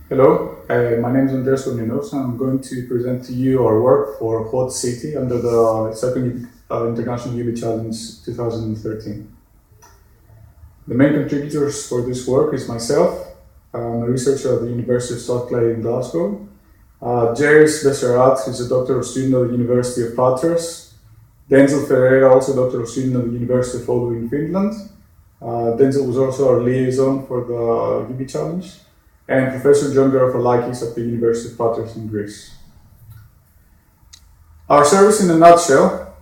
Hello, my name is Andres Cornelos. I'm going to present to you our work for HotCity under the second International UbiChallenge 2013. The main contributors for this work is myself. I'm a researcher at the University of Scotland in Glasgow. Jairus Becerrat is a doctoral student at the University of Patras. Denzel Ferreira, also a doctoral student at the University of Oulu in Finland. Denzel was also our liaison for the UbiChallenge. And Professor John Garofalakis at the University of Patras in Greece. Our service in a nutshell,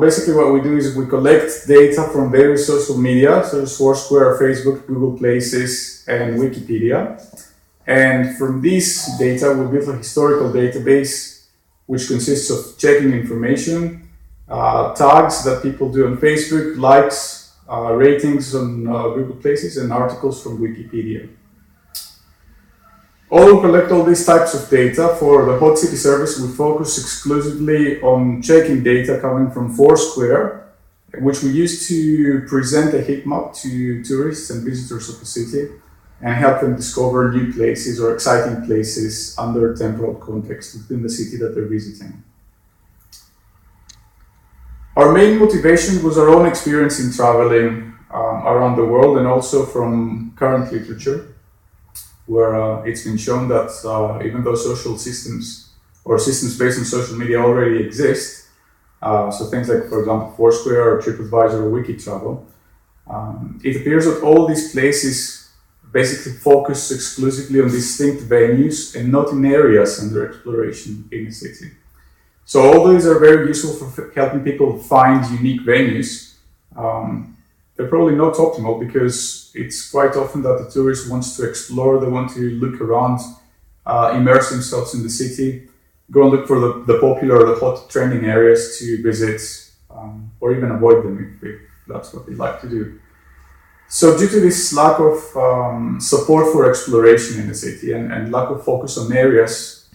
basically what we do is we collect data from various social media, such as Foursquare, Facebook, Google Places, and Wikipedia. And from this data, we build a historical database, which consists of checking information, tags that people do on Facebook, likes, ratings on Google Places, and articles from Wikipedia. Although we collect all these types of data, for the HotCity service, we focus exclusively on checking data coming from Foursquare, which we use to present a heat map to tourists and visitors of the city and help them discover new places or exciting places under temporal context within the city that they're visiting. Our main motivation was our own experience in traveling around the world and also from current literature, where it's been shown that even though social systems or systems based on social media already exist, so things like, for example, Foursquare or TripAdvisor or Wikitravel, it appears that all these places basically focus exclusively on distinct venues and not in areas under exploration in the city. So all these are very useful for helping people find unique venues. They're probably not optimal because it's quite often that the tourist wants to explore, they want to look around, immerse themselves in the city, go and look for the popular or the hot trending areas to visit, or even avoid them if that's what they like to do. So due to this lack of support for exploration in the city and lack of focus on areas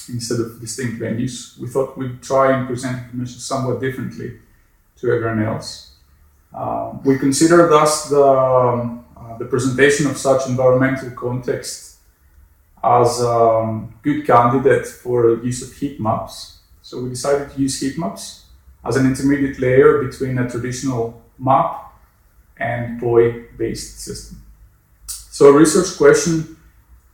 instead of distinct venues, we thought we'd try and present information somewhat differently to everyone else. We consider thus the presentation of such environmental context as a good candidate for use of heat maps. So we decided to use heat maps as an intermediate layer between a traditional map and POI-based system. So a research question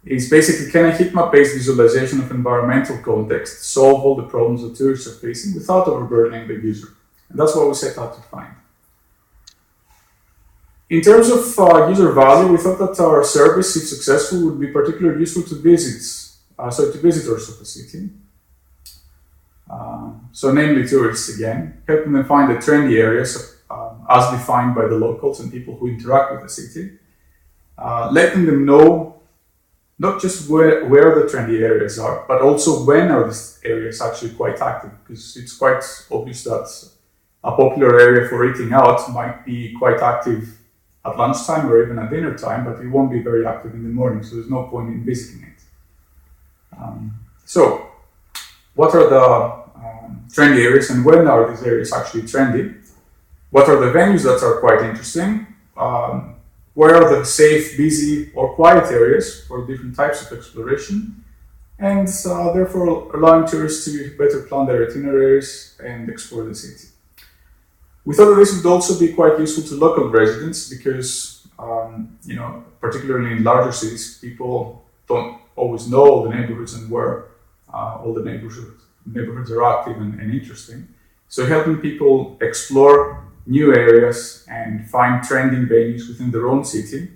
is basically, can a heat map-based visualization of environmental context solve all the problems that tourists are facing without overburdening the user? And that's what we set out to find. In terms of user value, we thought that our service, if successful, would be particularly useful to visitors of the city. So namely tourists again, helping them find the trendy areas as defined by the locals and people who interact with the city. Letting them know not just where the trendy areas are, but also when are these areas actually quite active, because it's quite obvious that a popular area for eating out might be quite active at lunchtime or even at dinner time, but it won't be very active in the morning, so there's no point in visiting it. So, what are the trendy areas and when are these areas actually trendy? What are the venues that are quite interesting? Where are the safe, busy, or quiet areas for different types of exploration? And therefore allowing tourists to better plan their itineraries and explore the city. We thought that this would also be quite useful to local residents because, particularly in larger cities, people don't always know all the neighborhoods and where all the neighborhoods are active and interesting. So helping people explore new areas and find trending venues within their own city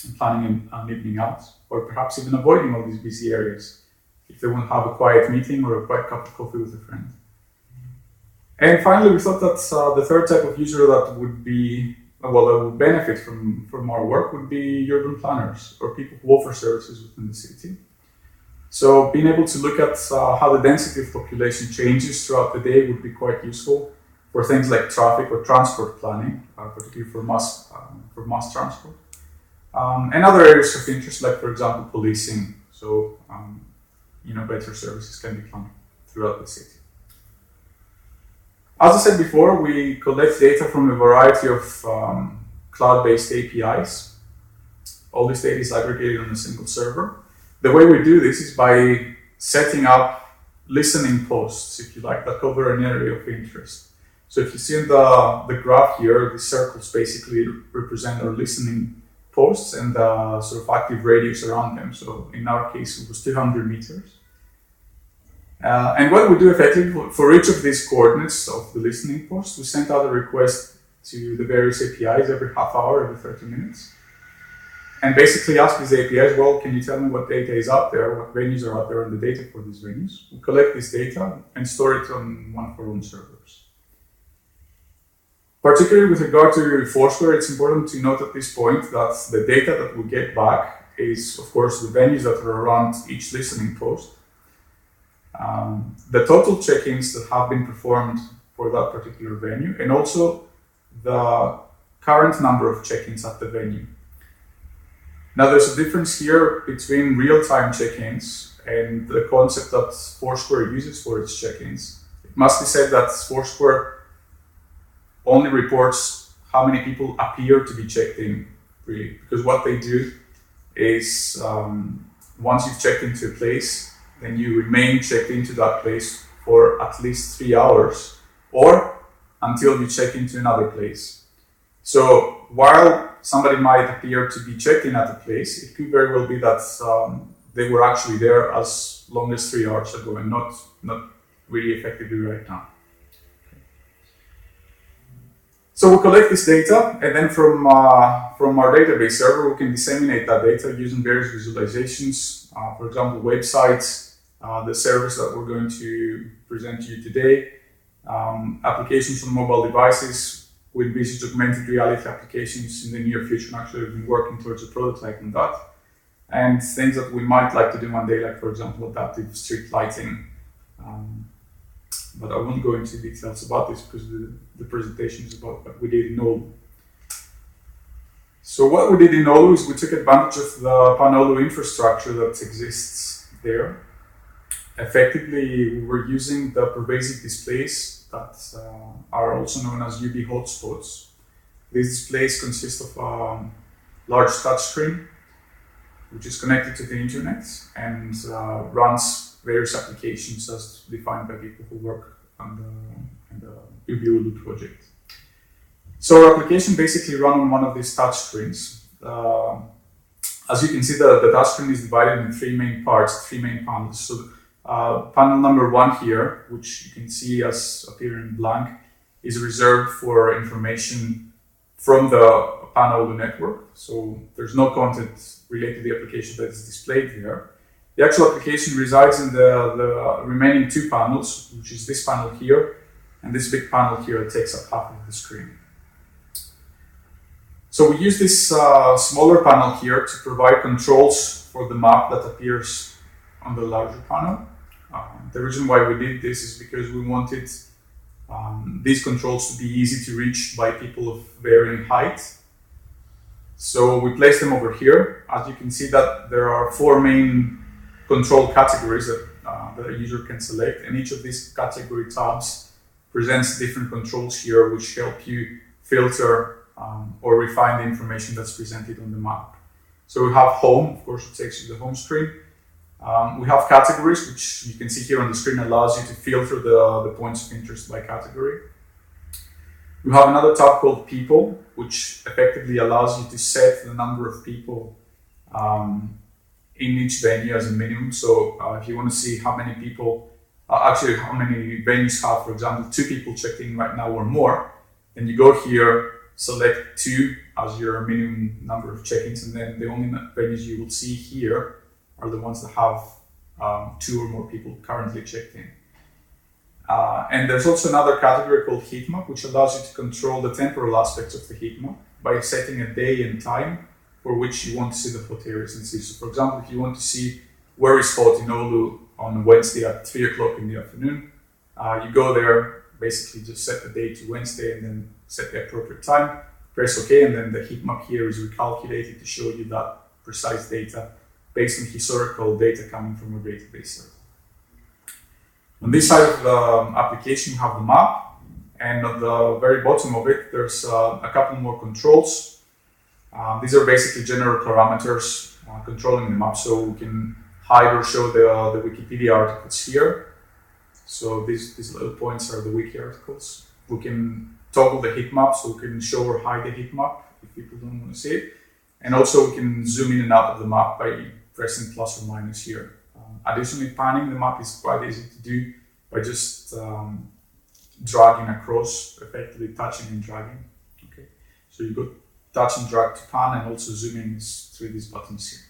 and planning an evening out, or perhaps even avoiding all these busy areas if they want to have a quiet meeting or a quiet cup of coffee with a friend. And finally, we thought that the third type of user that would benefit from our work would be urban planners or people who offer services within the city. So being able to look at how the density of population changes throughout the day would be quite useful for things like traffic or transport planning, particularly for mass transport. And other areas of interest, like for example, policing. So, better services can be planned throughout the city. As I said before, we collect data from a variety of cloud-based APIs. All this data is aggregated on a single server. The way we do this is by setting up listening posts, if you like, that cover an area of interest. So if you see in the graph here, the circles basically represent our listening posts and the sort of active radius around them. So in our case, it was 200 meters. And what we do effectively for each of these coordinates of the listening posts, we send out a request to the various APIs every half hour, every 30 minutes. And basically ask these APIs, well, can you tell me what data is out there, what venues are out there, and the data for these venues? We collect this data and store it on one of our own servers. Particularly with regard to Foursquare, it's important to note at this point that the data that we get back is, of course, the venues that are around each listening post, the total check-ins that have been performed for that particular venue, and also the current number of check-ins at the venue. Now, there's a difference here between real-time check-ins and the concept that Foursquare uses for its check-ins. It must be said that Foursquare only reports how many people appear to be checked in, really, because what they do is once you've checked into a place, then you remain checked into that place for at least 3 hours or until you check into another place. So while somebody might appear to be checked in at a place, it could very well be that they were actually there as long as 3 hours ago and not really effectively right now. So we collect this data, and then from our database server, we can disseminate that data using various visualizations. For example, websites, the service that we're going to present to you today, applications on mobile devices. We envisage augmented reality applications in the near future, and actually we've been working towards a prototype on that. And things that we might like to do one day, like for example, adaptive street lighting. But I won't go into details about this because the presentation is about what we did in Oulu. So what we did in Oulu is we took advantage of the Pan-Oulu infrastructure that exists there. Effectively, we were using the pervasive displays that are also known as UB hotspots. These displays consist of a large touchscreen, which is connected to the internet and runs various applications as defined by people who work on the UbiOulu project. So our application basically runs on one of these touchscreens. As you can see, the touchscreen is divided in three main parts, three main panels. So panel number one here, which you can see as appearing blank, is reserved for information from the Pan-Oulu network. So there's no content related to the application that is displayed here. The actual application resides in the remaining two panels, which is this panel here and this big panel here that takes up half of the screen. So we use this smaller panel here to provide controls for the map that appears on the larger panel. The reason why we did this is because we wanted these controls to be easy to reach by people of varying height. So we place them over here. As you can see that there are four main control categories that a user can select, and each of these category tabs presents different controls here which help you filter or refine the information that's presented on the map. So we have home, of course, it takes you to the home screen. We have categories, which you can see here on the screen, allows you to filter the points of interest by category. We have another tab called people, which effectively allows you to set the number of people in each venue as a minimum. So if you want to see how many people, actually how many venues have, for example, 2 people checked in right now or more, then you go here, select 2 as your minimum number of check-ins, and then the only venues you will see here are the ones that have 2 or more people currently checked in. And there's also another category called heat map, which allows you to control the temporal aspects of the heat map by setting a day and time for which you want to see the hot areas and see. So for example, if you want to see where is hot in Oulu on Wednesday at 3 o'clock in the afternoon, you go there, basically just set the day to Wednesday and then set the appropriate time, press OK, and then the heat map here is recalculated to show you that precise data based on historical data coming from a database server. On this side of the application, you have the map, and at the very bottom of it, there's a couple more controls. These are basically general parameters controlling the map, so we can hide or show the Wikipedia articles here. So these little points are the wiki articles. We can toggle the heat map, so we can show or hide the heat map if people don't want to see it. And also we can zoom in and out of the map by pressing plus or minus here. Additionally, panning the map is quite easy to do by just dragging across, effectively touching and dragging. Okay, so you go touch and drag to pan, and also zoom in through these buttons here.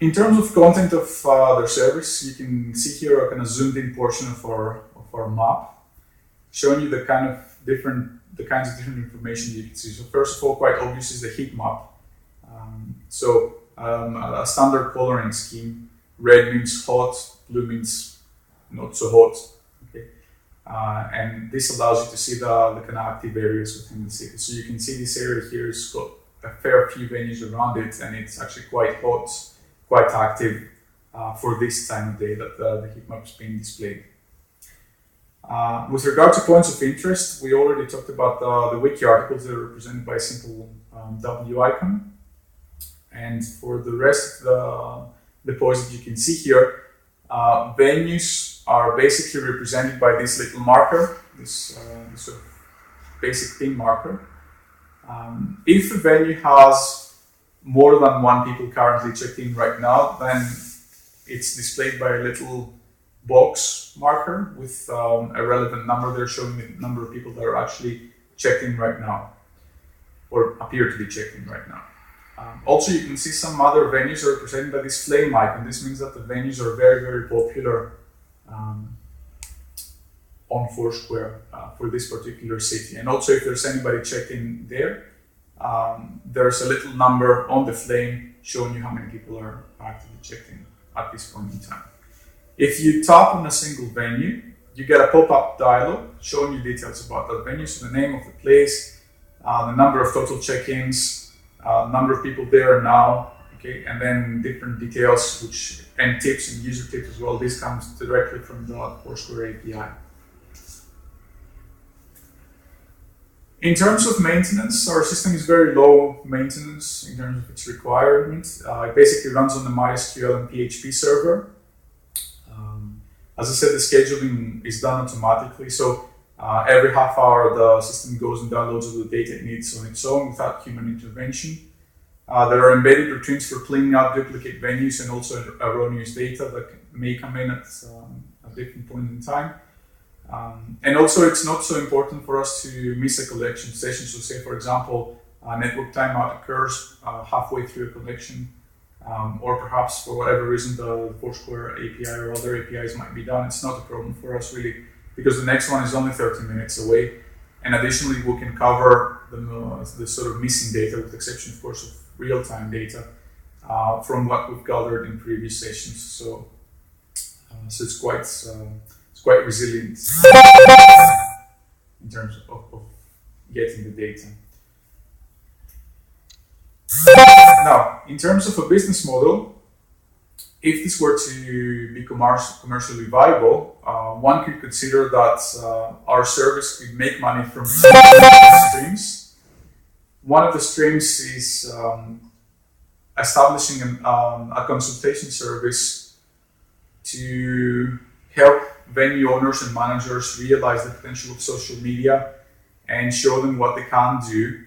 In terms of content of their service, you can see here a kind of zoomed in portion of our map, showing you the kinds of different information you can see. So first of all, quite obvious is the heat map. A standard coloring scheme. Red means hot, blue means not so hot. Okay, and this allows you to see the kind of active areas within the city. So you can see this area here has got a fair few venues around it, and it's actually quite hot, quite active for this time of day that the heat map is being displayed. With regard to points of interest, we already talked about the wiki articles that are represented by a simple W icon. And for the rest of the points that you can see here, venues are basically represented by this little marker, this sort of basic pin marker. If a venue has more than one people currently checked in right now, then it's displayed by a little box marker with a relevant number there showing the number of people that are actually checked in right now, or appear to be checked in right now. Also, you can see some other venues are represented by this flame icon. This means that the venues are very, very popular on Foursquare for this particular city. And also, if there's anybody checked in there, there's a little number on the flame showing you how many people are actively checked in at this point in time. If you tap on a single venue, you get a pop-up dialog showing you details about that venue, so the name of the place, the number of total check-ins, number of people there now, okay, and then different details and tips and user tips as well. This comes directly from the Foursquare API. In terms of maintenance, our system is very low maintenance in terms of its requirements. It basically runs on the MySQL and PHP server. As I said, the scheduling is done automatically, so every half hour the system goes and downloads all the data it needs on its own without human intervention. There are embedded routines for cleaning out duplicate venues and also erroneous data that may come in at a different point in time. And also, it's not so important for us to miss a collection session. So say, for example, a network timeout occurs halfway through a collection, or perhaps for whatever reason the Foursquare API or other APIs might be down. It's not a problem for us really, because the next one is only 30 minutes away. And additionally, we can cover the sort of missing data, with the exception, of course, of real-time data from what we've gathered in previous sessions. So it's quite resilient in terms of getting the data. Now, in terms of a business model, if this were to be commercially viable, one could consider that our service could make money from streams. One of the streams is establishing a consultation service to help venue owners and managers realize the potential of social media and show them what they can do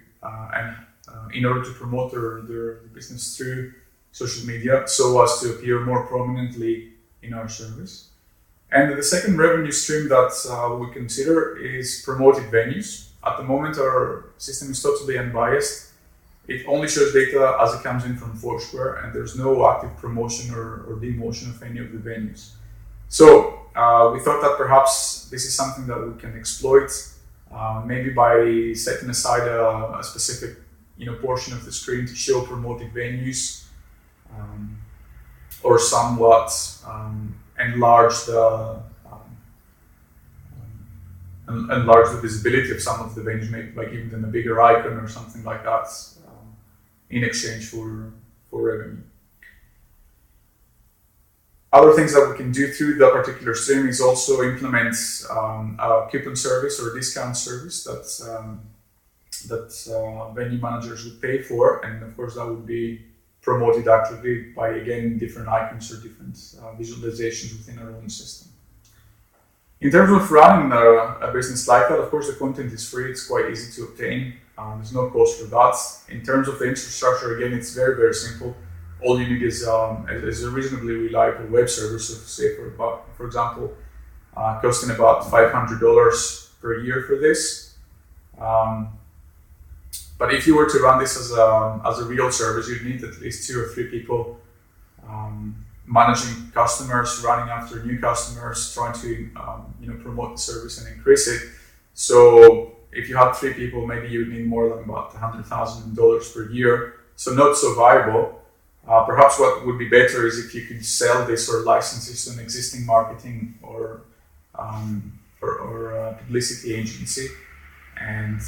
in order to promote their business through social media so as to appear more prominently in our service. And the second revenue stream that we consider is promoted venues. At the moment, our system is totally unbiased. It only shows data as it comes in from Foursquare, and there's no active promotion or demotion of any of the venues. So we thought that perhaps this is something that we can exploit, maybe by setting aside a specific portion of the screen to show promoted venues, or somewhat enlarge the visibility of some of the venues, maybe by giving them a bigger icon or something like that, in exchange for revenue. Other things that we can do through the particular stream is also implement a coupon service or a discount service that that venue managers would pay for, and of course that would be promoted actively by, again, different icons or different visualizations within our own system. In terms of running a business like that, of course the content is free, it's quite easy to obtain, there's no cost for that. In terms of the infrastructure, again, it's very, very simple. All you need is a reasonably reliable web server, so say for example, costing about $500 per year for this. But if you were to run this as a real service, you'd need at least 2 or 3 people managing customers, running after new customers, trying to promote the service and increase it. So if you had 3 people, maybe you'd need more than about $100,000 per year. So not so viable. Perhaps what would be better is if you could sell this or license this to an existing marketing or publicity agency and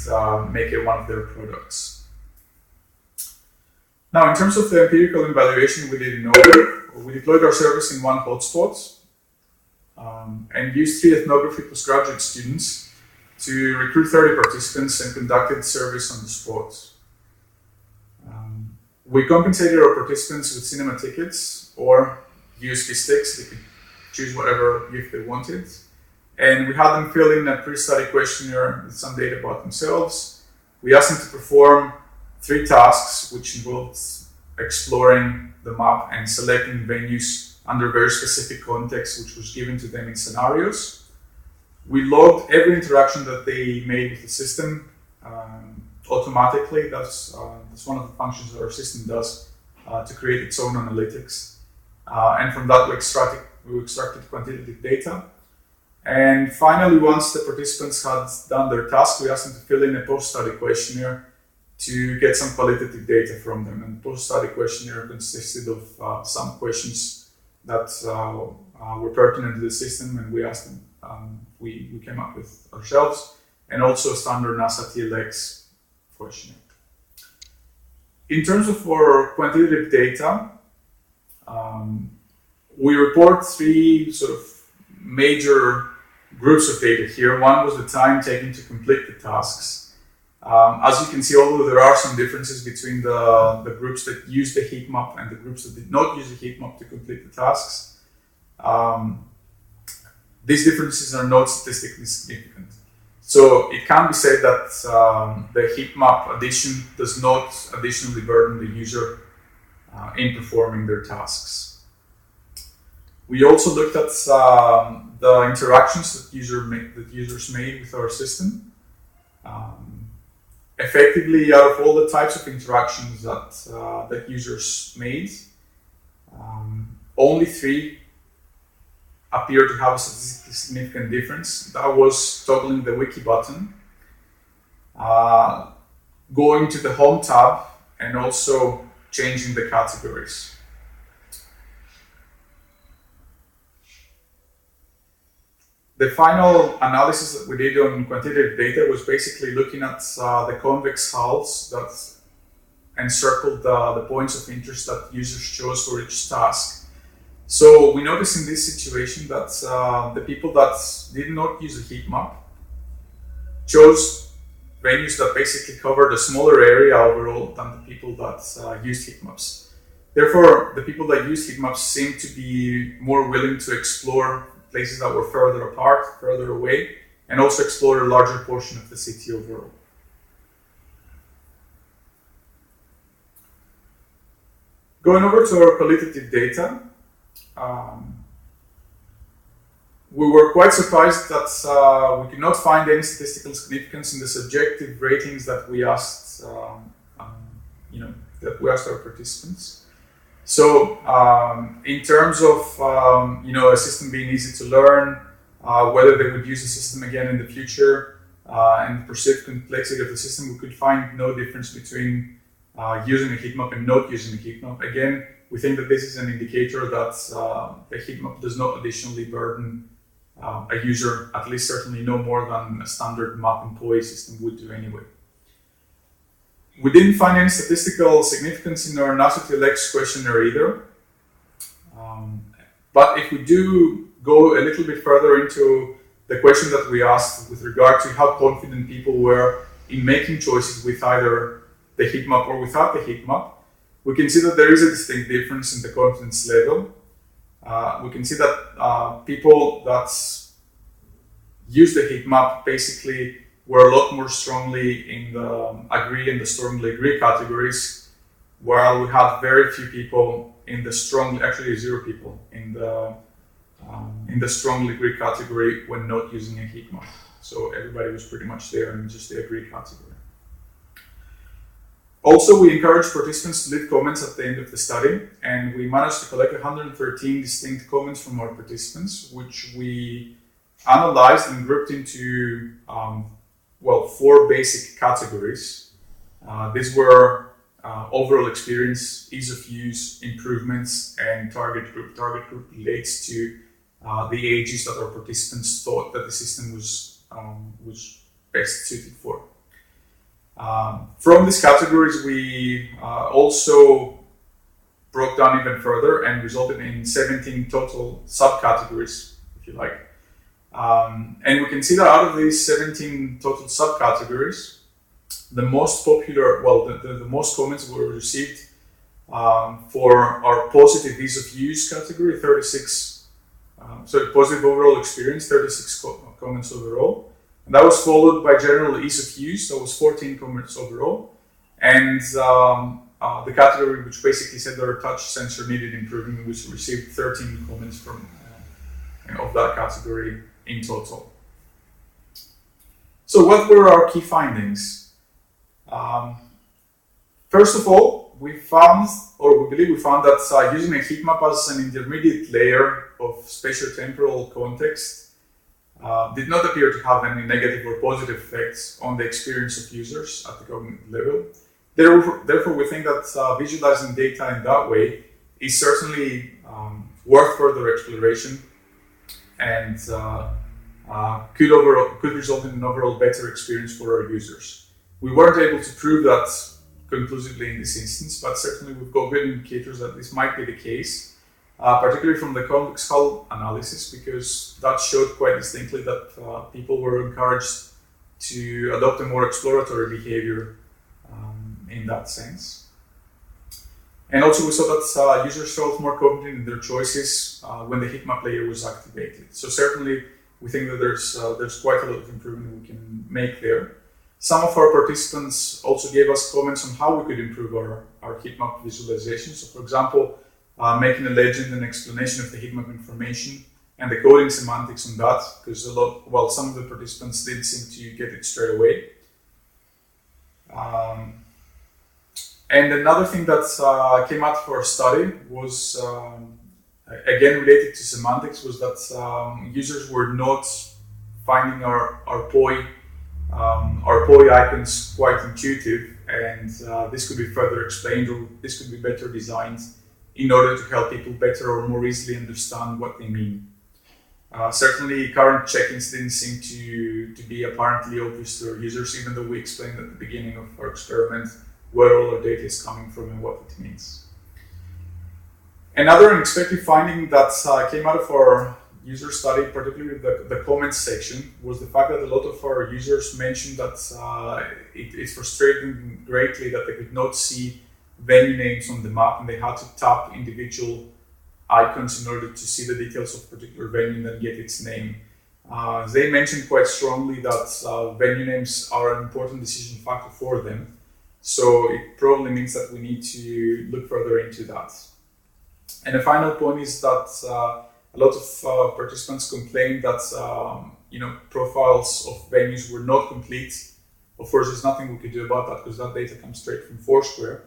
make it one of their products. Now, in terms of the empirical evaluation we did in order, we deployed our service in one hotspot and used 3 ethnography postgraduate students to recruit 30 participants and conducted the service on the spot. We compensated our participants with cinema tickets or USB sticks. They could choose whatever gift they wanted. And we had them fill in a pre-study questionnaire with some data about themselves. We asked them to perform 3 tasks, which involved exploring the map and selecting venues under very specific context, which was given to them in scenarios. We logged every interaction that they made with the system automatically. That's one of the functions that our system does to create its own analytics. And from that, we extracted quantitative data. And finally, once the participants had done their task, we asked them to fill in a post-study questionnaire to get some qualitative data from them. And the post-study questionnaire consisted of some questions that were pertinent to the system, and we asked them, we came up with ourselves, and also a standard NASA TLX questionnaire. In terms of our quantitative data, we report 3 sort of major groups of data here. One was the time taken to complete the tasks. As you can see, although there are some differences between the groups that use the heat map and the groups that did not use the heat map to complete the tasks, these differences are not statistically significant. So it can be said that the heat map addition does not additionally burden the user in performing their tasks. We also looked at the interactions that users made with our system. Effectively, out of all the types of interactions that users made, only 3 appear to have a statistically significant difference. That was toggling the wiki button, going to the home tab, and also changing the categories. The final analysis that we did on quantitative data was basically looking at the convex hulls that encircled the points of interest that users chose for each task. So we noticed in this situation that the people that did not use a heat map chose venues that basically covered a smaller area overall than the people that used heat maps. Therefore, the people that used heat maps seemed to be more willing to explore places that were further apart, further away, and also explore a larger portion of the city overall. Going over to our qualitative data, we were quite surprised that we could not find any statistical significance in the subjective ratings that we asked, our participants. So, in terms of a system being easy to learn, whether they would use the system again in the future, and the perceived complexity of the system, we could find no difference between using a heat map and not using a heat map. Again, we think that this is an indicator that the heat map does not additionally burden a user, at least certainly no more than a standard map employee system would do anyway. We didn't find any statistical significance in our NASA TLX questionnaire either. But if we do go a little bit further into the question that we asked with regard to how confident people were in making choices with either the heat map or without the heat map, we can see that there is a distinct difference in the confidence level. We can see that people that use the heat map basically were a lot more strongly in the agree and the strongly agree categories, while we had very few people in the strongly, actually 0 people in the strongly agree category when not using a heat map. So everybody was pretty much there in just the agree category. Also, we encouraged participants to leave comments at the end of the study, and we managed to collect 113 distinct comments from our participants, which we analyzed and grouped into 4 basic categories. These were overall experience, ease of use, improvements, and target group. Target group relates to the ages that our participants thought that the system was best suited for. From these categories, we also broke down even further and resulted in 17 total subcategories, if you like. And we can see that out of these 17 total subcategories, the most popular, the most comments were received for our positive ease of use category, 36, positive overall experience, 36 comments overall. And that was followed by general ease of use, that was 14 comments overall. And the category which basically said our touch sensor needed improvement, which received 13 comments from of that category in total. So what were our key findings? First of all, we believe we found that using a heat map as an intermediate layer of spatio-temporal context did not appear to have any negative or positive effects on the experience of users at the cognitive level. Therefore, we think that visualizing data in that way is certainly worth further exploration and could result in an overall better experience for our users. We weren't able to prove that conclusively in this instance, but certainly we've got good indicators that this might be the case, particularly from the convex hull analysis, because that showed quite distinctly that people were encouraged to adopt a more exploratory behavior in that sense. And also we saw that users felt more confident in their choices when the heat map layer was activated. So certainly we think that there's quite a lot of improvement we can make there. Some of our participants also gave us comments on how we could improve our heat map visualization. So for example, making a legend and explanation of the heat map information and the coding semantics on that, because some of the participants did seem to get it straight away. And another thing that came out of our study was, again related to semantics, was that users were not finding our POI icons quite intuitive, and this could be further explained, or this could be better designed in order to help people better or more easily understand what they mean. Certainly, current check-ins didn't seem to be apparently obvious to our users, even though we explained at the beginning of our experiment where all our data is coming from and what it means. Another unexpected finding that came out of our user study, particularly the comments section, was the fact that a lot of our users mentioned that it's frustrating greatly that they could not see venue names on the map and they had to tap individual icons in order to see the details of a particular venue and then get its name. They mentioned quite strongly that venue names are an important decision factor for them. So it probably means that we need to look further into that. And the final point is that a lot of participants complained that profiles of venues were not complete. Of course, there's nothing we could do about that because that data comes straight from Foursquare,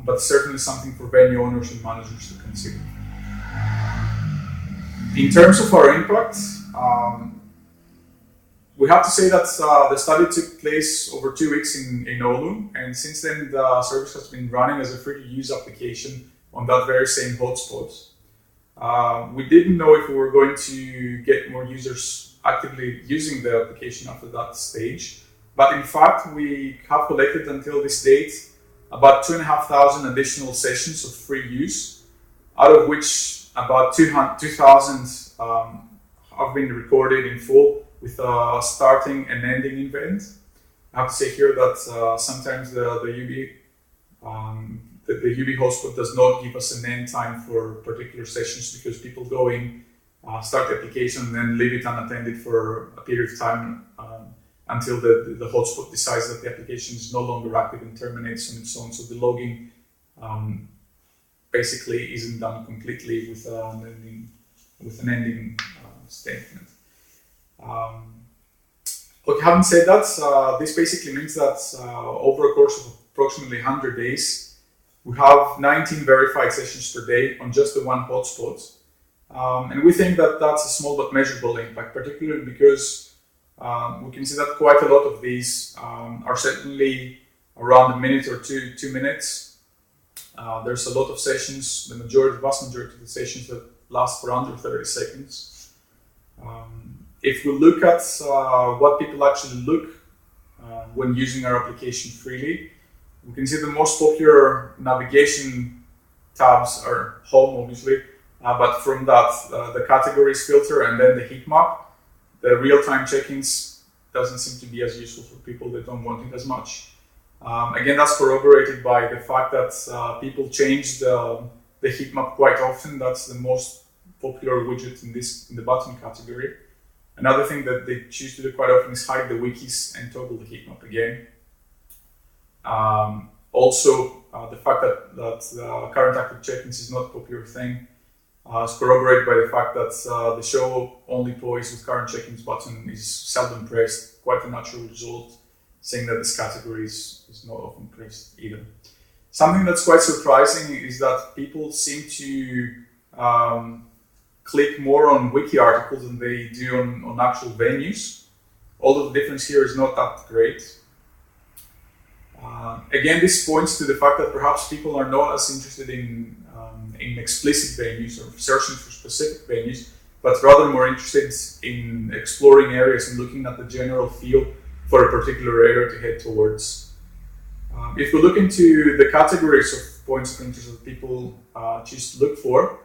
but certainly something for venue owners and managers to consider. In terms of our impact, we have to say that the study took place over 2 weeks in Oulu, and since then the service has been running as a free-to-use application on that very same hotspot. We didn't know if we were going to get more users actively using the application after that stage, but in fact we have collected until this date about 2,500 additional sessions of free use, out of which about 2,000 have been recorded in full with a starting and ending event. I have to say here that sometimes the UB hotspot does not give us an end time for particular sessions because people go in, start the application, and then leave it unattended for a period of time until the hotspot decides that the application is no longer active and terminates on its own. So the logging basically isn't done completely with an ending statement. Okay, having said that, this basically means that over a course of approximately 100 days, we have 19 verified sessions per day on just the one hotspot. And we think that that's a small but measurable impact, particularly because we can see that quite a lot of these are certainly around a minute or 2 minutes. There's a lot of sessions, the vast majority of the sessions that last for under 30 seconds. If we look at what people actually look when using our application freely, we can see the most popular navigation tabs are home, obviously, but from that, the categories filter and then the heat map, the real-time check-ins doesn't seem to be as useful for people that don't want it as much. Again, that's corroborated by the fact that people change the heat map quite often. That's the most popular widget in the button category. Another thing that they choose to do quite often is hide the wikis and toggle the heat map again. Also, the fact that the current active check-ins is not a popular thing is corroborated by the fact that the show only toys with current check-ins button is seldom pressed, quite a natural result, saying that this category is not often pressed either. Something that's quite surprising is that people seem to click more on wiki articles than they do on actual venues, although the difference here is not that great. Again, this points to the fact that perhaps people are not as interested in explicit venues or searching for specific venues, but rather more interested in exploring areas and looking at the general feel for a particular area to head towards. If we look into the categories of points of interest that people choose to look for,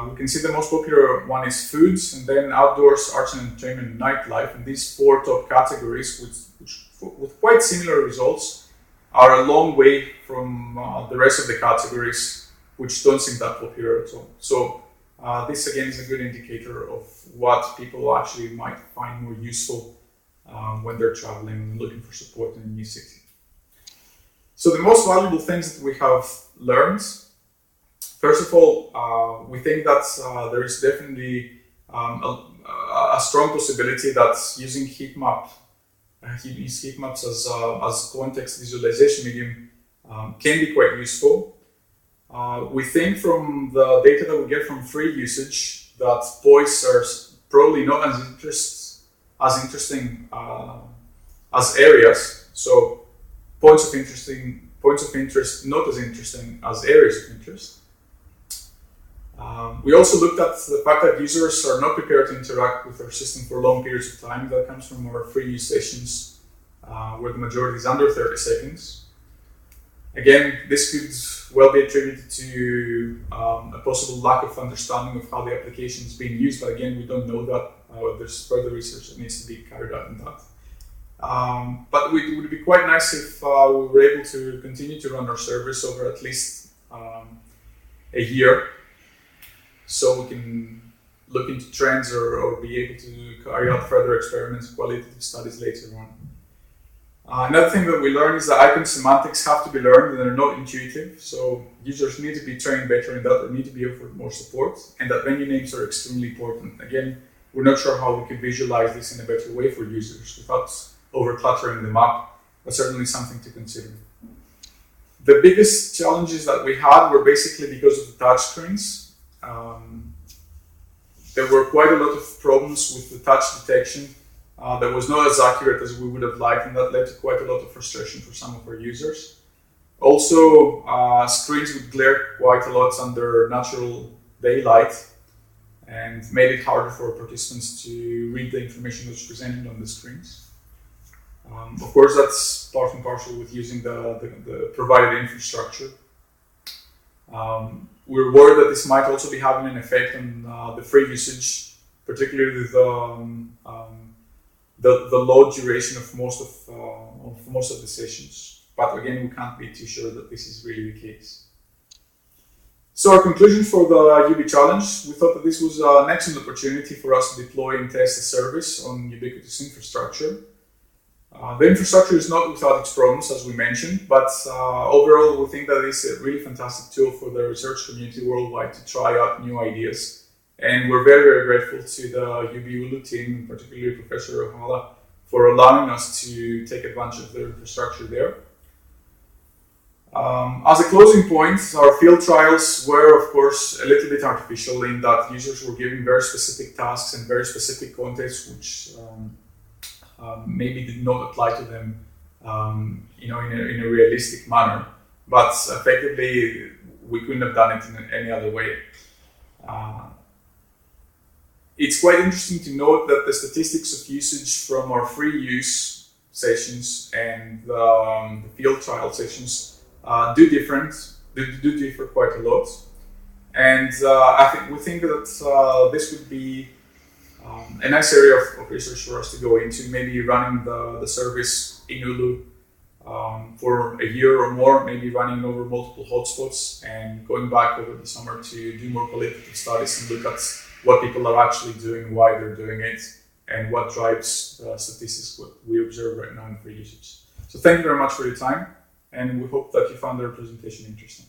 we can see the most popular one is foods, and then outdoors, arts and entertainment, and nightlife. And these 4 top categories, with quite similar results, are a long way from the rest of the categories, which don't seem that popular at all. So this again is a good indicator of what people actually might find more useful when they're traveling and looking for support in a new city. So the most valuable things that we have learned, first of all, we think that there is definitely a strong possibility that using heat maps as context visualization medium can be quite useful. We think from the data that we get from free usage that points are probably not as interesting as areas. So points of interest not as interesting as areas of interest. We also looked at the fact that users are not prepared to interact with our system for long periods of time. That comes from our free use sessions where the majority is under 30 seconds. Again, this could well be attributed to a possible lack of understanding of how the application is being used, but again, we don't know that. There's further research that needs to be carried out on that. But it would be quite nice if we were able to continue to run our service over at least a year, so we can look into trends or be able to carry out further experiments, qualitative studies later on. Another thing that we learned is that icon semantics have to be learned and they're not intuitive, so users need to be trained better in that or need to be offered more support, and that venue names are extremely important. Again, we're not sure how we can visualize this in a better way for users without over-cluttering the map, but certainly something to consider. The biggest challenges that we had were basically because of the touchscreens. There were quite a lot of problems with the touch detection that was not as accurate as we would have liked, and that led to quite a lot of frustration for some of our users. Also, screens would glare quite a lot under natural daylight and made it harder for participants to read the information that's presented on the screens. Of course, that's part and parcel with using the provided infrastructure. We're worried that this might also be having an effect on the free usage, particularly the low duration of most of for most of the sessions. But again, we can't be too sure that this is really the case. So our conclusion for the UbiChallenge, we thought that this was an excellent opportunity for us to deploy and test a service on ubiquitous infrastructure. The infrastructure is not without its problems, as we mentioned, but overall we think that it's a really fantastic tool for the research community worldwide to try out new ideas. And we're very, very grateful to the UbiUlu team, particularly Professor Ohala, for allowing us to take advantage of their infrastructure there. As a closing point, our field trials were, of course, a little bit artificial in that users were given very specific tasks and very specific contexts, which maybe did not apply to them, in a realistic manner. But effectively, we couldn't have done it in any other way. It's quite interesting to note that the statistics of usage from our free use sessions and the field trial sessions do differ quite a lot, and we think that this would be a nice area of research for us to go into, maybe running the service in Ulu for a year or more, maybe running over multiple hotspots and going back over the summer to do more qualitative studies and look at what people are actually doing, why they're doing it, and what drives the statistics what we observe right now in free usage. So thank you very much for your time, and we hope that you found the presentation interesting.